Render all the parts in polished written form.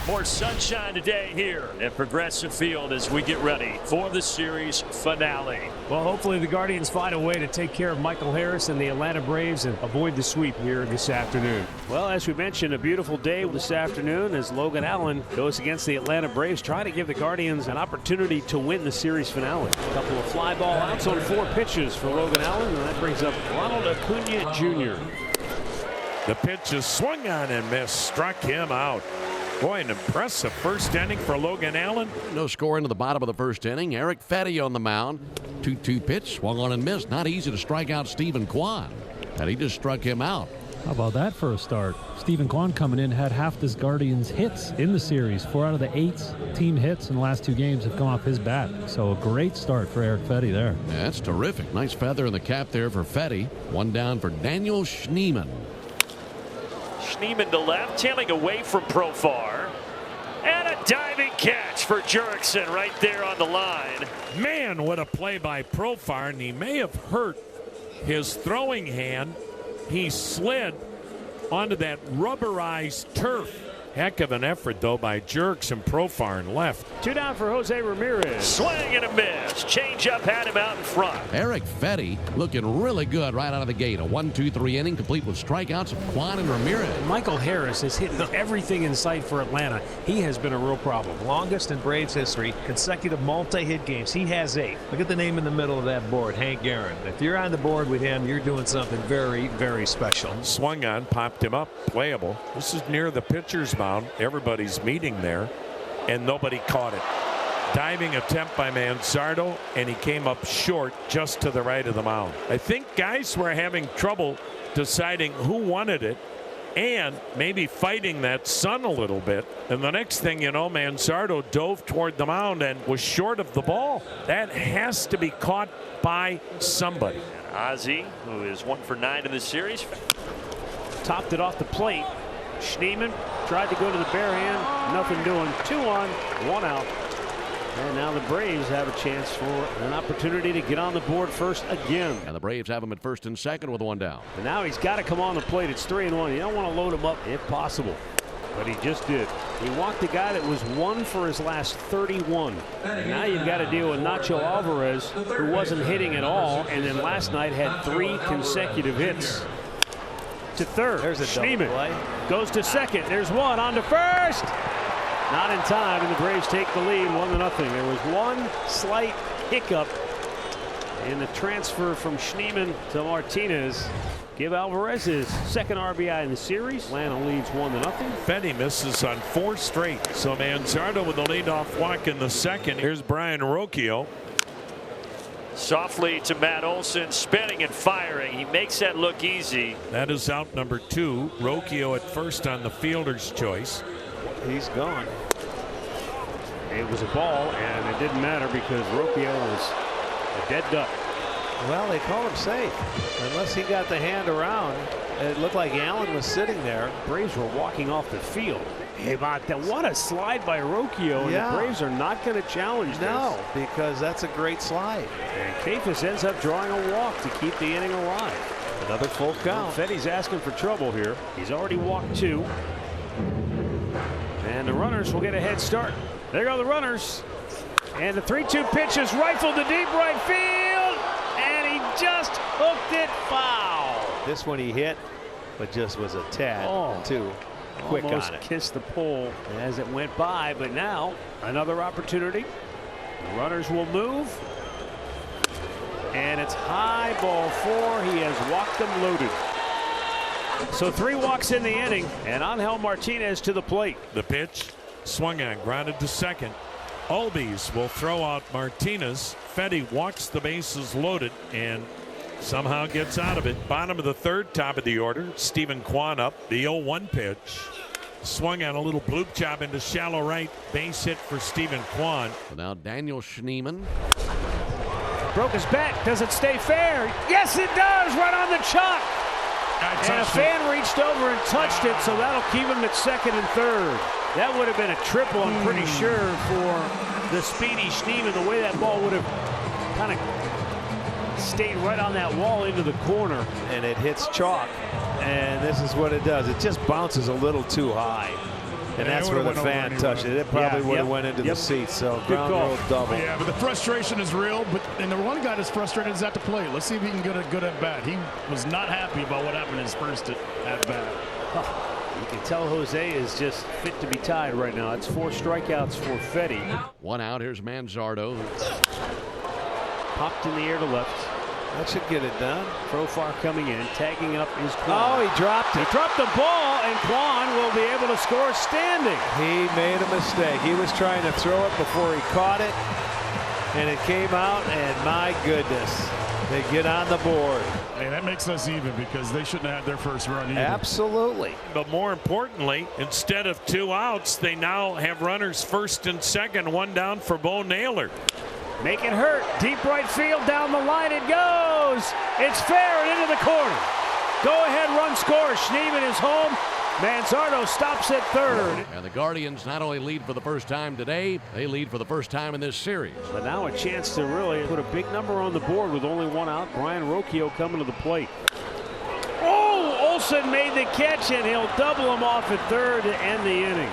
More sunshine today here at Progressive Field as we get ready for the series finale. Well, hopefully the Guardians find a way to take care of Michael Harris and the Atlanta Braves and avoid the sweep here this afternoon. Well, as we mentioned, a beautiful day this afternoon as Logan Allen goes against the Atlanta Braves, trying to give the Guardians an opportunity to win the series finale. A couple of fly ball outs on 4 pitches for Logan Allen, and that brings up Ronald Acuna Jr. The pitch is swung on and missed, struck him out. Boy, an impressive first inning for Logan Allen. No score into the bottom of the first inning. Eric Fetty on the mound. 2-2 pitch, swung on and missed. Not easy to strike out Stephen Kwan, and he just struck him out. How about that for a start? Stephen Kwan coming in had half this Guardians hits in the series. 4 out of the 8 team hits in the last 2 games have come off his bat. So a great start for Eric Fetty there. Yeah, that's terrific. Nice feather in the cap there for Fetty. 1 down for Daniel Schneemann. Schneemann to left, tailing away from Profar. And a diving catch for Jurickson right there on the line. Man, what a play by Profar, and he may have hurt his throwing hand. He slid onto that rubberized turf. Heck of an effort, though, by Jurickson. Profar and left. 2 down for Jose Ramirez. Swing and a miss. Change up had him out in front. Eric Fetty looking really good right out of the gate. A 1-2-3 inning complete with strikeouts of Kwan and Ramirez. Michael Harris is hitting everything in sight for Atlanta. He has been a real problem. Longest in Braves history, consecutive multi-hit games. He has 8. Look at the name in the middle of that board, Hank Aaron. If you're on the board with him, you're doing something very, very special. Swung on, popped him up, playable. This is near the pitcher's mound. Everybody's meeting there, and nobody caught it. Diving attempt by Manzardo, and he came up short just to the right of the mound. I think guys were having trouble deciding who wanted it and maybe fighting that sun a little bit. And the next thing you know, Manzardo dove toward the mound and was short of the ball. That has to be caught by somebody. Ozzie, who is 1 for 9 in the series, topped it off the plate. Schneemann tried to go to the bare hand, nothing doing. 2 on, 1 out. And now the Braves have a chance for an opportunity to get on the board first again. And the Braves have him at first and second with 1 down. And now he's got to come on the plate. It's 3-1. You don't want to load him up if possible. But he just did. He walked the guy that was 1 for his last 31. And now you've got to deal with Nacho Alvarez, who wasn't hitting at all, and then last night had 3 consecutive hits. To third. There's a Schneemann double play. goes to second. There's 1 on to first. Not in time, and the Braves take the lead 1-0. There was 1 slight hiccup in the transfer from Schneemann to Martinez. Give Alvarez his 2nd RBI in the series. Atlanta leads 1-0. Fetty misses on 4 straight. So Manzardo with the leadoff walk in the 2nd. Here's Brian Rocchio. softly to Matt Olson, spinning and firing. He makes that look easy. That is out number 2. Rocchio at first on the fielder's choice. He's gone. It was a ball, and it didn't matter because Rocchio was a dead duck. Well, they call him safe. Unless he got the hand around. It looked like Allen was sitting there. Braves were walking off the field. Hey, what a slide by Rocchio, and the Braves are not going to challenge this. No, because that's a great slide. And Kefis ends up drawing a walk to keep the inning alive. Another full count. Fetty's asking for trouble here. He's already walked 2. And the runners will get a head start. There go the runners. And the 3-2 pitch is rifled to deep right field. And he just hooked it foul. This one he hit, but just was a tad too quick on it. Almost kissed the pole as it went by, but now another opportunity. The runners will move. And it's high, ball 4. He has walked them loaded. So 3 walks in the inning, and Angel Martinez to the plate. The pitch swung on, grounded to second. Albies will throw out Martinez. Fetty walks the bases loaded and somehow gets out of it. Bottom of the 3rd, top of the order. Stephen Kwan up. The 0-1 pitch. Swung on a little bloop job into shallow right. Base hit for Stephen Kwan. So now Daniel Schneemann. Broke his bat. Does it stay fair? Yes, it does. Right on the chalk. And a fan reached over and touched it, so that'll keep him at 2nd and 3rd. That would have been a triple, I'm pretty sure, for the speedy Schneemann. The way that ball would have kind of stayed right on that wall into the corner. And it hits chalk. And this is what it does. It just bounces a little too high. And that's where the fan touched it. It probably would have went into the seats. So ground rule double. Yeah, but the frustration is real. And the one guy that's frustrated is at the plate. Let's see if he can get a good at bat. He was not happy about what happened in his first at bat. You can tell Jose is just fit to be tied right now. It's 4 strikeouts for Fetty. 1 out. Here's Manzardo. Popped in the air to left. That should get it done. Profar coming in, tagging up is Kwan. Oh, he dropped it. He dropped the ball, and Kwan will be able to score standing. He made a mistake. He was trying to throw it before he caught it, and it came out, and my goodness, they get on the board. Hey, that makes us even because they shouldn't have had their first run either. Absolutely. But more importantly, instead of 2 outs, they now have runners first and second, 1 down for Bo Naylor. Make it hurt. Deep right field, down the line it goes. It's fair and into the corner. Go ahead, run score. Schneemann is home. Manzardo stops at third. And the Guardians not only lead for the first time today, they lead for the first time in this series. But now a chance to really put a big number on the board with only 1 out. Brian Rocchio coming to the plate. Oh, Olsen made the catch, and he'll double him off at third to end the inning.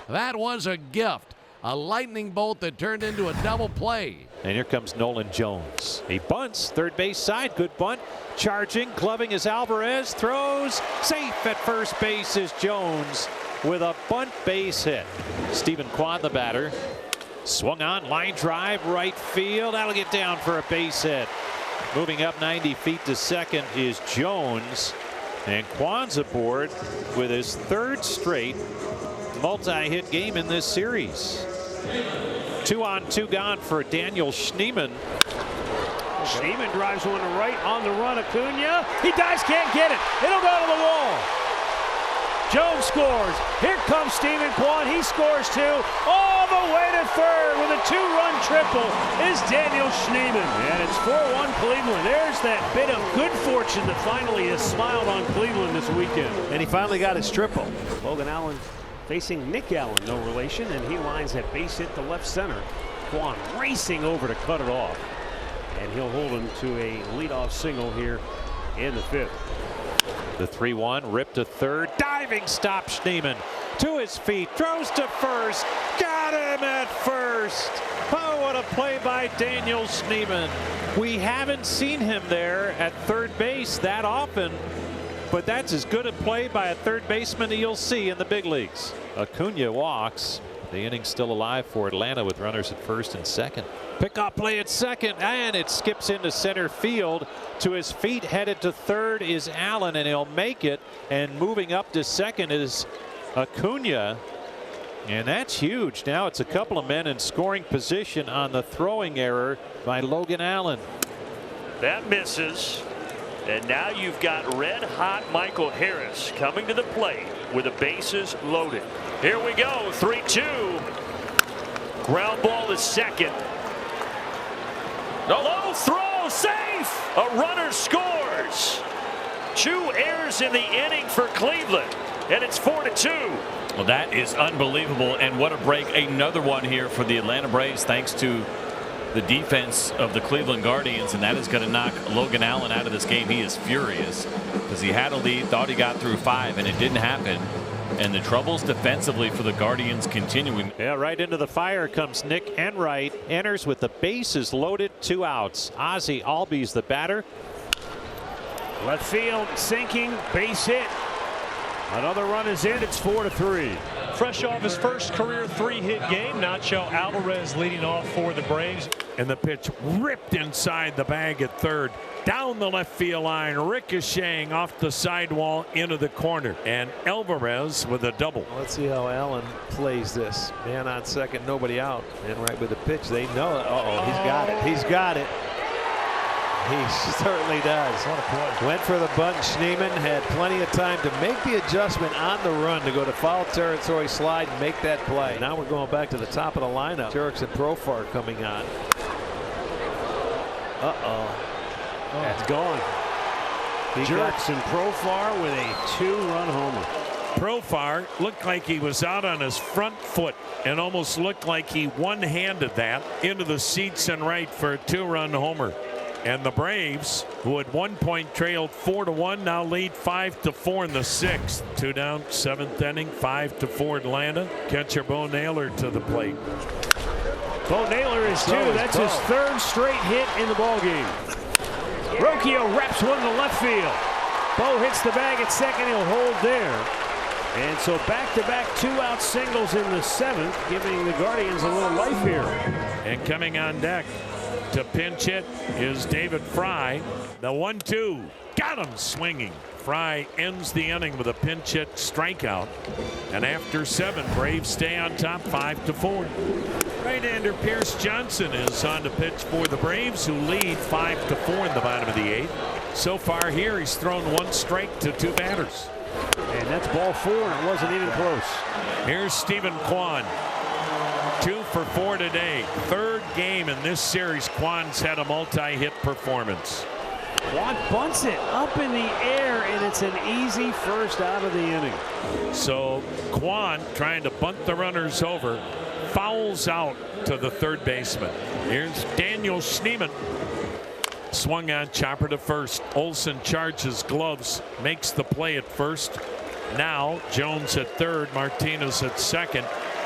That was a gift. A lightning bolt that turned into a double play. And here comes Nolan Jones. He bunts, third base side, good bunt. Charging, gloving is Alvarez, throws, safe at first base is Jones with a bunt base hit. Stephen Kwan, the batter, swung on, line drive, right field. That'll get down for a base hit. Moving up 90 feet to second is Jones. And Kwan's aboard with his 3rd straight multi-hit game in this series. 2 on, 2 gone for Daniel Schneemann. Schneemann drives one to right on the run. Acuna. He dives, can't get it. It'll go to the wall. Jones scores. Here comes Stephen Kwan. He scores 2. All the way to third with a 2-run triple is Daniel Schneemann. And it's 4-1 Cleveland. There's that bit of good fortune that finally has smiled on Cleveland this weekend. And he finally got his triple. Logan Allen facing Nick Allen, no relation, and he lines that base hit to left center. Kwan racing over to cut it off, and he'll hold him to a leadoff single here in the 5th. The 3-1, ripped to third, diving stop Schneemann to his feet, throws to first, got him at first. Oh, what a play by Daniel Schneemann. We haven't seen him there at third base that often, but that's as good a play by a third baseman that you'll see in the big leagues. Acuna walks. The inning's still alive for Atlanta with runners at first and second. Pickoff play at second, and it skips into center field. To his feet, headed to third is Allen, and he'll make it. And moving up to second is Acuna. And that's huge. Now it's a couple of men in scoring position on the throwing error by Logan Allen. That misses. And now you've got red-hot Michael Harris coming to the plate with the bases loaded. Here we go, 3-2. Ground ball to second. The low throw, safe. A runner scores. 2 errors in the inning for Cleveland, and it's 4-2. Well, that is unbelievable, and what a break. Another one here for the Atlanta Braves, thanks to the defense of the Cleveland Guardians, and that is going to knock Logan Allen out of this game. He is furious because he had a lead, thought he got through 5, and it didn't happen. And the troubles defensively for the Guardians continuing. Yeah, right into the fire comes Nick Enright. Enters with the bases loaded, 2 outs. Ozzie Albies the batter. Left field sinking, base hit. Another run is in. It's 4-3. Fresh off his first career 3-hit game, Nacho Alvarez leading off for the Braves. And the pitch ripped inside the bag at third, down the left field line, ricocheting off the sidewall into the corner. And Alvarez with a double. Let's see how Allen plays this. Man on second, nobody out. And right with the pitch, they know it. Uh-oh, he's got it. He's got it. He certainly does. What a play. Went for the bunt. Schneemann had plenty of time to make the adjustment on the run to go to foul territory, slide, and make that play. Now we're going back to the top of the lineup. Jurickson and Profar coming on. That's gone. Jurickson Profar with a 2-run homer. Profar looked like he was out on his front foot and almost looked like he one-handed that into the seats and right for a 2-run homer. And the Braves, who at one point trailed 4-1, now lead 5-4 in the 6th. 2 down, 7th inning, 5-4 Atlanta. Catcher Bo Naylor to the plate. Bo Naylor is 2. That's his 3rd straight hit in the ballgame. Rocchio wraps one to left field. Bo hits the bag at second. He'll hold there. And so back-to-back 2-out singles in the 7th, giving the Guardians a little life here. And coming on deck to pinch hit is David Fry. The 1-2. Got him swinging. Fry ends the inning with a pinch hit strikeout. And after 7, Braves stay on top 5-4. Right-hander Pierce Johnson is on to pitch for the Braves, who lead 5-4 in the bottom of the 8th. So far here, he's thrown 1 strike to 2 batters. And that's ball 4, and it wasn't even close. Here's Stephen Kwan. 2 for 4 today. 3rd game in this series Kwan's had a multi-hit performance. Kwan bunts it up in the air, and it's an easy first out of the inning. So Kwan, trying to bunt the runners over, fouls out to the 3rd baseman. Here's Daniel Schneemann. Swung on, chopper to first. Olson charges gloves, makes the play at first. Now Jones at 3rd, Martinez at 2nd.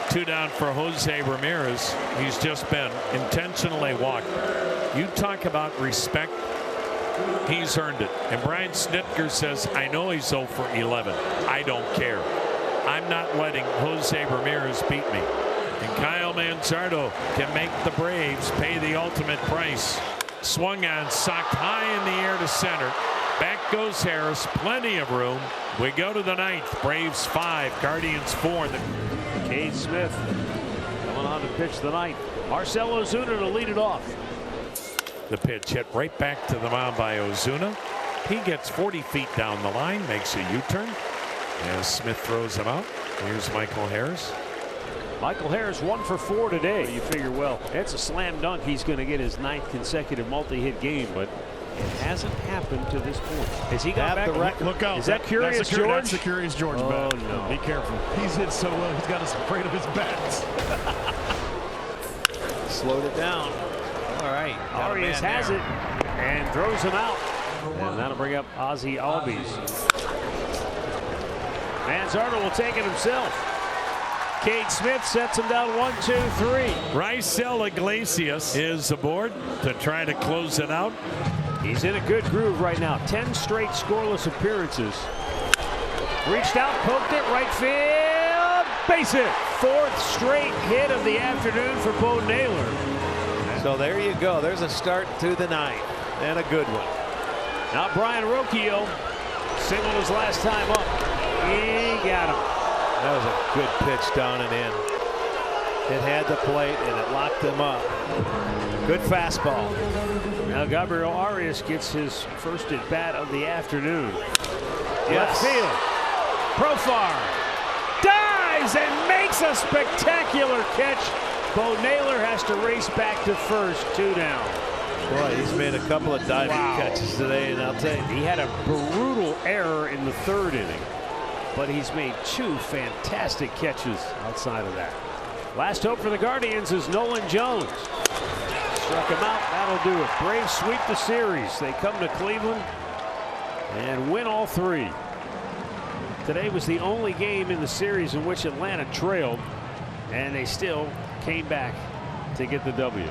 2 down for Jose Ramirez. He's just been intentionally walked. You talk about respect. He's earned it. And Brian Snitker says, I know he's 0 for 11. I don't care. I'm not letting Jose Ramirez beat me. And Kyle Manzardo can make the Braves pay the ultimate price. Swung on, socked high in the air to center. Back goes Harris. Plenty of room. We go to the 9th. Braves 5, Guardians 4. Cade Smith coming on to pitch the 9th. Marcell Ozuna to lead it off. The pitch hit right back to the mound by Ozuna. He gets 40 feet down the line, makes a U-turn as Smith throws him out. Here's Michael Harris. Michael Harris 1 for 4 today. You figure, well, it's a slam dunk. He's going to get his 9th consecutive multi-hit game, but it hasn't happened to this point. Has he got back? Look out. Is that Curious George? That's the Curious George bat. No. Be careful. He's hit so well, he's got us afraid of his bats. Slowed it down. All right. Arias has it and throws him out. And that'll bring up Ozzie Albies. Manzardo will take it himself. Cade Smith sets him down 1, 2, 3. Raisel Iglesias is aboard to try to close it out. He's in a good groove right now. 10 straight scoreless appearances. Reached out, poked it, right field, base hit. 4th straight hit of the afternoon for Bo Naylor. So there you go. There's a start to the 9th, and a good one. Now Brian Rocchio singled his last time up. He got him. That was a good pitch down and in. It had the plate, and it locked him up. Good fastball. Now Gabriel Arias gets his first at bat of the afternoon. Yes. Left field. Profar dives and makes a spectacular catch. Bo Naylor has to race back to first. 2 down. Boy, he's made a couple of diving catches today, and I'll tell you. He had a brutal error in the 3rd inning, but he's made 2 fantastic catches outside of that. Last hope for the Guardians is Nolan Jones. Struck him out. That'll do it. Braves sweep the series. They come to Cleveland and win all 3. Today was the only game in the series in which Atlanta trailed, and they still came back to get the W.